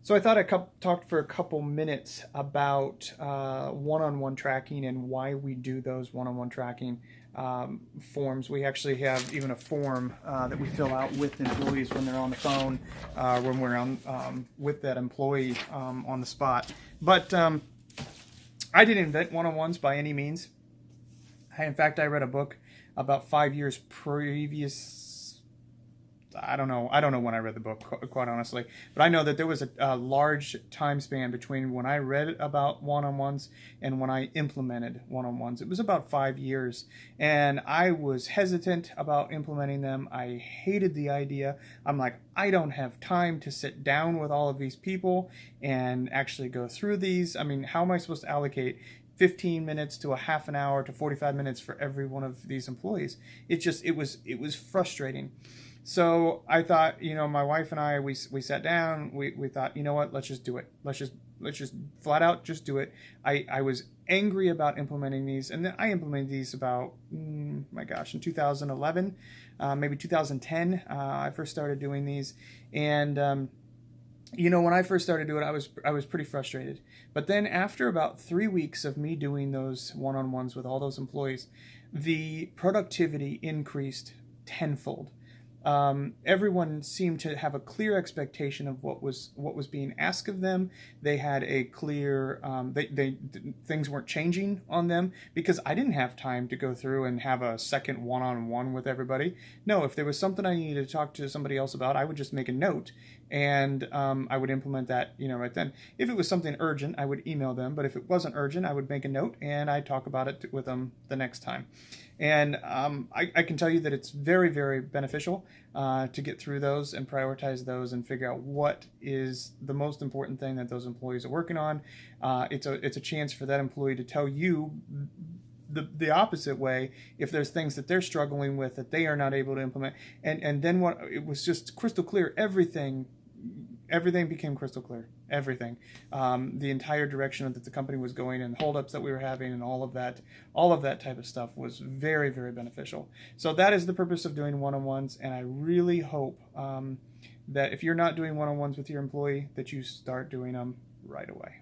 So I thought I talked for a couple minutes about one-on-one tracking and why we do those one-on-one tracking forms. We actually have even a form that we fill out with employees when they're on the phone, when we're on with that employee on the spot. But I didn't invent one-on-ones by any means. In fact, I read a book about 5 years previous. I don't know. I don't know when I read the book, quite honestly. But I know that there was a large time span between when I read about one-on-ones and when I implemented one-on-ones. It was about 5 years. And I was hesitant about implementing them. I hated the idea. I'm like, I don't have time to sit down with all of these people and actually go through these. I mean, how am I supposed to allocate 15 minutes to a half an hour to 45 minutes for every one of these employees? It was frustrating. So I thought, my wife and I, we sat down, we thought, you know what, let's just do it. Let's just flat out just do it. I was angry about implementing these, and then I implemented these about, my gosh, in 2011, maybe 2010, I first started doing these. And, when I first started doing it, I was pretty frustrated. But then after about 3 weeks of me doing those one-on-ones with all those employees, the productivity increased tenfold. Everyone seemed to have a clear expectation of what was being asked of them. They had a clear things weren't changing on them because I didn't have time to go through and have a second one-on-one with everybody. No, if there was something I needed to talk to somebody else about, I would just make a note and I would implement that right then. If it was something urgent, I would email them. But if it wasn't urgent, I would make a note and I'd talk about it with them the next time. And I can tell you that it's very, very beneficial to get through those and prioritize those and figure out what is the most important thing that those employees are working on. It's a chance for that employee to tell you the opposite way if there's things that they're struggling with that they are not able to implement. And then what it was just crystal clear. Everything became crystal clear. Everything, the entire direction that the company was going and holdups that we were having and all of that type of stuff was very, very beneficial. So that is the purpose of doing one-on-ones, and I really hope that if you're not doing one-on-ones with your employee, that you start doing them right away.